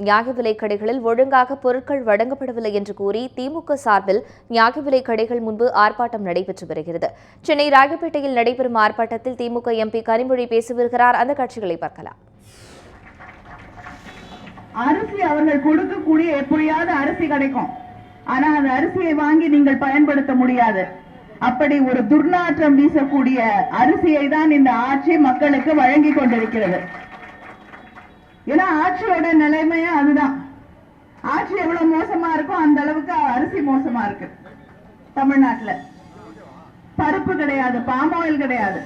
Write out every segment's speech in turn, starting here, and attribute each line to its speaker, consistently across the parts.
Speaker 1: நியாய விலைக் கடைகளில் ஒழுங்காக பொருட்கள் வழங்கப்படவில்லை என்று கூறி திமுக சார்பில் நியாய விலைக் கடைகள் முன்பு ஆர்ப்பாட்டம் நடைபெற்று வருகிறது. சென்னை ராயப்பேட்டையில் நடைபெறும் ஆர்ப்பாட்டத்தில் திமுக எம்பி கனிமொழி பேசி வருகிறார். அந்த காட்சிகளை பார்க்கலாம்.
Speaker 2: அரிசி அவர்கள் கொடுக்கக்கூடிய எப்படியாவது அரிசி கிடைக்கும். ஆனா அந்த அரிசியை வாங்கி நீங்கள் பயன்படுத்த முடியாது. அப்படி ஒரு துர்நாற்றம் வீசக்கூடிய அரிசியை தான் இந்த ஆட்சி மக்களுக்கு வழங்கி கொண்டிருக்கிறது. ஏன்னா ஆட்சியோட நிலைமையே அதுதான். ஆட்சி எவ்வளவு மோசமா இருக்கும் அந்த அளவுக்கு அரிசி மோசமா இருக்கு. தமிழ்நாட்டுல பருப்பு கிடையாது, பாமாயில் கிடையாது,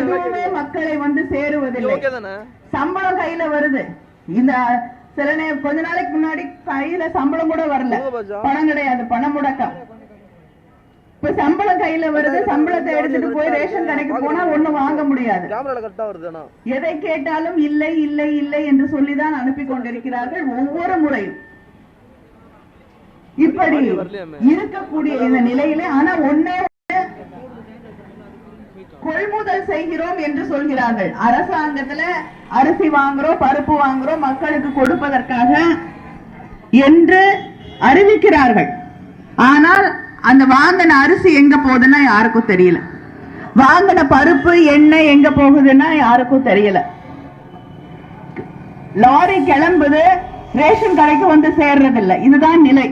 Speaker 2: எதுவுமே மக்களை வந்து சேருவதில்லை. சம்பளம் கையில வருது. இந்த சில கொஞ்ச நாளைக்கு முன்னாடி கையில சம்பளம் கூட வரல, பணம் கிடையாது, பணம் முடக்கம். இப்ப சம்பளம் கையில வருது, சம்பளத்தை எடுத்துட்டு போய் ரேஷன் கடைக்கு போனா ஒண்ணும் வாங்க முடியாது. எதை கேட்டாலும் இல்லை இல்லை இல்லை என்று சொல்லிதான் அனுப்பி கொண்டிருக்கிறார்கள் ஒவ்வொரு முறையும். இப்படி இருக்கக்கூடிய இந்த நிலையில ஆனா ஒன்னே கொள்முதல் செய்கிறோம் என்று சொல்கிறார்கள். அரசாங்கத்துல அரிசி வாங்குறோம், பருப்பு வாங்குறோம் மக்களுக்கு கொடுப்பதற்காக என்று அறிவிக்கிறார்கள். ஆனால் அந்த வாங்கின அரிசி எங்க போகுதுன்னா யாருக்கும் தெரியல. வாங்கின பருப்பு எண்ணெய் எங்க போகுதுன்னா யாருக்கும் தெரியல. லாரி கிளம்புது, ரேஷன் கடைக்கு வந்து சேர்றதில்லை. இதுதான் நிலை.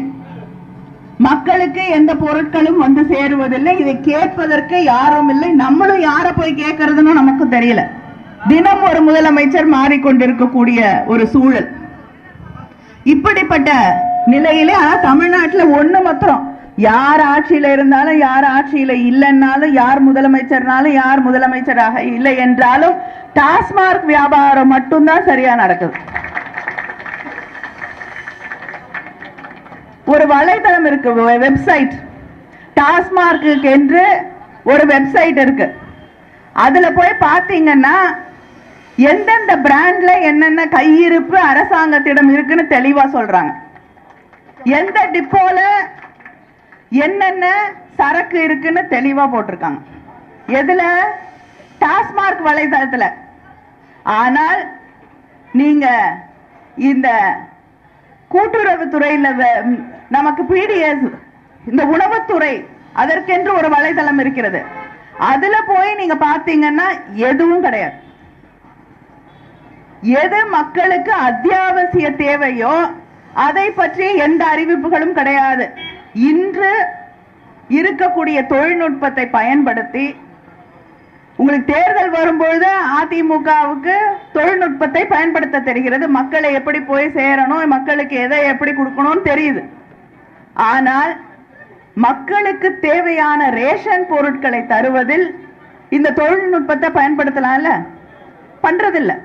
Speaker 2: மக்களுக்கு எந்த பொருட்களும் வந்து சேருவதில்லை. இதை கேட்பதற்கு யாரும் இல்லை. நம்மளும் யார போய் கேட்கறதுன்னு நமக்கு தெரியல. தினம் ஒரு முதலமைச்சர் மாறிக்கொண்டிருக்கக்கூடிய ஒரு சூழல். இப்படிப்பட்ட நிலையிலே தமிழ்நாட்டில் ஒண்ணு மாத்திரம், யார் ஆட்சியில இருந்தாலும் யார் ஆட்சியில இல்லைன்னாலும் யார் முதலமைச்சர்னாலும் யார் முதலமைச்சராக இல்லை என்றாலும் டாஸ்மார்க் வியாபாரம் மட்டும்தான் சரியா நடக்குது. ஒரு வலைதளம் இருக்கு, வெப்சைட், டாஸ்மார்க்கு என்று ஒரு வெப்சைட் இருக்கு. அதுல போய் பாத்தீங்கன்னா எந்தெந்த பிராண்ட்ல என்னென்ன கையிருப்பு அரசாங்கத்திடம் இருக்குன்னு தெளிவா சொல்றாங்க. எந்த டிப்போல என்னென்ன சரக்கு இருக்குன்னு தெளிவா போட்டிருக்காங்க. எதுல? டாஸ்மார்க் வலைதளத்துல. ஆனால் நீங்க இந்த கூட்டுறவுத்துறையில நமக்கு பிடிஎஸ், இந்த உணவுத்துறை, அதற்கென்று ஒரு வலைதளம் இருக்கிறது. அதுல போய் நீங்க பாத்தீங்கன்னா எதுவும் கிடையாது. எது மக்களுக்கு அத்தியாவசிய தேவையோ அதை பற்றி எந்த அறிவிப்புகளும் கிடையாது. இன்று இருக்கக்கூடிய தொழில்நுட்பத்தை பயன்படுத்தி உங்களுக்கு தேர்தல் வரும்பொழுது அதிமுகவுக்கு தொழில்நுட்பத்தை பயன்படுத்த தெரிகிறது. மக்களை எப்படி போய் சேரணும், மக்களுக்கு எதை எப்படி கொடுக்கணும்னு தெரியுது. ஆனால் மக்களுக்கு தேவையான ரேஷன் பொருட்களை தருவதில் இந்த தொழில்நுட்பத்தை பயன்படுத்தலாம்ல, பண்றதில்லை.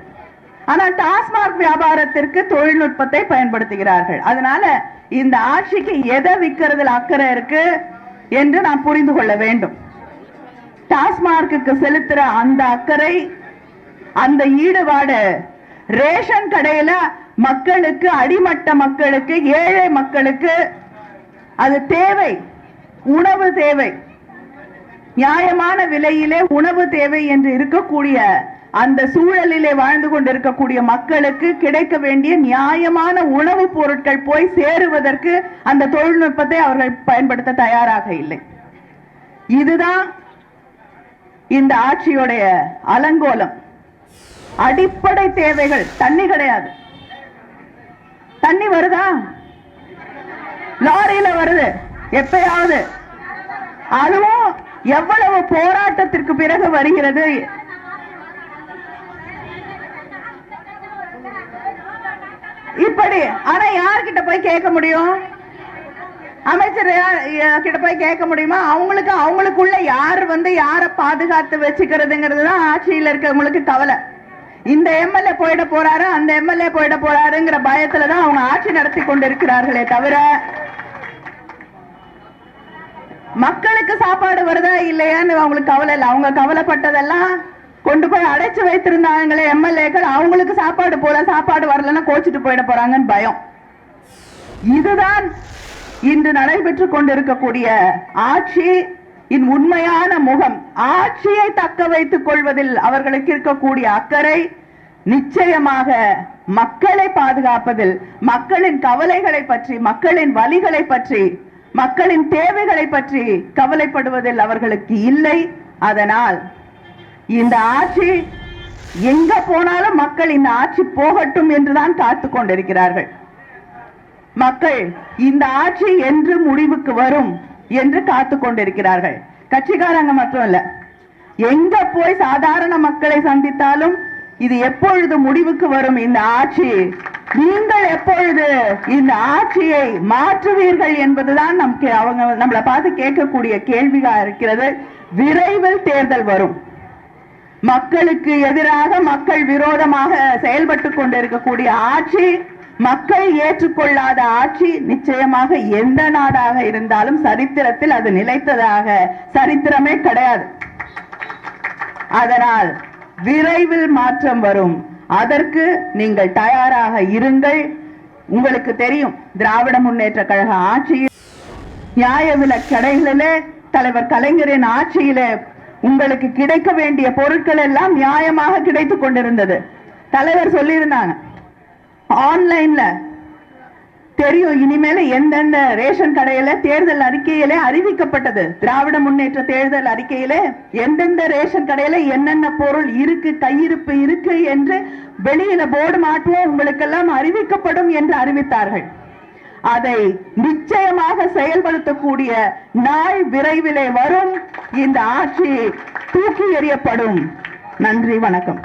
Speaker 2: ஆனால் டாஸ்மார்க் வியாபாரத்திற்கு தொழில்நுட்பத்தை பயன்படுத்துகிறார்கள். அதனால இந்த ஆட்சிக்கு எதை விற்கிறதுல அக்கறை இருக்கு என்று நாம் புரிந்து கொள்ள வேண்டும். டாஸ்மார்க்கு செலுத்துற அந்த அக்கறை, அந்த ஈடுபாடு ரேஷன் கடையில மக்களுக்கு, அடிமட்ட மக்களுக்கு, ஏழை மக்களுக்கு அது தேவை. உணவு தேவை, நியாயமான விலையிலே உணவு தேவை என்று இருக்கக்கூடிய அந்த சூழலிலே வாழ்ந்து கொண்டிருக்கக்கூடிய மக்களுக்கு கிடைக்க வேண்டிய நியாயமான உணவுப் பொருட்கள் போய் சேருவதற்கு அந்த தொழில்நுட்பத்தை அவர்கள் பயன்படுத்த தயாராக இல்லை. இதுதான் இந்த ஆட்சியுடைய அலங்கோலம். அடிப்படை தேவைகள், தண்ணி கிடையாது. தண்ணி வருதா? லாரியில வருது எப்பயாவது. அதுவும் எவ்வளவு போராட்டத்திற்கு பிறகு வருகிறது. இப்படி ஆனா யார்கிட்ட போய் கேட்க முடியும்? அமைச்சர் கிட்ட போய் கேட்க முடியுமா? அவங்களுக்குள்ள யார் வந்து யாரை பாதுகாத்து வச்சுக்கிறதுங்கிறது தான் ஆட்சியில் இருக்கவங்களுக்கு கவலை. இந்த எம்எல்ஏ போயிட போறாரு, அந்த எம்எல்ஏ போயிட போறாருங்கிற பயத்துலதான் அவங்க ஆட்சி நடத்தி கொண்டிருக்கிறார்களே தவிர மக்களுக்கு சாப்பாடு வருதா இல்லையான்னு அவங்களுக்கு கவலை இல்லை. அவங்க கவலைப்பட்டதெல்லாம் கொண்டு போய் அடைச்சு வைத்திருந்தாங்களே எம்எல்ஏக்கள், அவங்களுக்கு சாப்பாடு போல, சாப்பாடு வரலன்னா கோச்சிட்டு போயிட போறாங்கன்னு பயம். இதுதான் இன்று நடைபெற்றுக் கொண்டிருக்கக்கூடிய ஆட்சி உண்மையான முகம். ஆட்சியை தக்க வைத்துக் கொள்வதில் அவர்களுக்கு இருக்கக்கூடிய அக்கறை நிச்சயமாக மக்களை பாதுகாப்பதில், மக்களின் கவலைகளை பற்றி, மக்களின் வலிகளை பற்றி, மக்களின் தேவைகளை பற்றி கவலைப்படுவதில் அவர்களுக்கு இல்லை. அதனால் இந்த ஆட்சி எங்க போனாலும் மக்கள் இந்த ஆட்சி போகட்டும் என்றுதான் காத்து கொண்டிருக்கிறார்கள். மக்கள் இந்த ஆட்சி என்று முடிவுக்கு வரும் என்று காத்து கொண்டிருக்கிறார்கள். கட்சிக்காரங்க மட்டும் இல்ல, எங்க போய் சாதாரண மக்களை சந்தித்தாலும் இது எப்பொழுது முடிவுக்கு வரும் இந்த ஆட்சி, நீங்கள் எப்பொழுது இந்த ஆட்சியை மாற்றுவீர்கள் என்பதுதான் நமக்கு அவங்க நம்மளை பார்த்து கேட்கக்கூடிய கேள்வியா இருக்கிறது. விரைவில் தேர்தல் வரும். மக்களுக்கு எதிராக, மக்கள் விரோதமாக செயல்பட்டு கொண்டிருக்கக்கூடிய ஆட்சி, மக்கள் ஏற்றுக்கொள்ளாத ஆட்சி நிச்சயமாக எந்த நாடாக இருந்தாலும் சரித்திரத்தில் அது நிலைத்ததாக சரித்திரமே கிடையாது. அதனால் விரைவில் மாற்றம் வரும். அதற்கு நீங்கள் தயாராக இருங்கள். உங்களுக்கு தெரியும், திராவிட முன்னேற்ற கழக ஆட்சியில் நியாய விலைக் கடைகளிலே, தலைவர் கலைஞரின் ஆட்சியிலே உங்களுக்கு கிடைக்க வேண்டிய பொருட்கள் எல்லாம் நியாயமாக கிடைத்துக் கொண்டிருந்தது. தலைவர் சொல்லியிருந்தாங்க, ஆன்லைன்ல தெரியும் இனிமேல எந்தெந்த ரேஷன் கடையில தேர்தல் அறிக்கையிலே அறிவிக்கப்பட்டது. திராவிட முன்னேற்ற தேர்தல் அறிக்கையிலே எந்தெந்த ரேஷன் கடையில என்னென்ன பொருள் இருக்கு, கையிருப்பு இருக்கு என்று வெளியில போர்டு மாட்டுவோம், உங்களுக்கெல்லாம் அறிவிக்கப்படும் என்று அறிவித்தார்கள். அதை நிச்சயமாக செயல்படுத்தக்கூடிய நாள் விரைவிலே வரும். இந்த ஆட்சி தூக்கி எறியப்படும். நன்றி, வணக்கம்.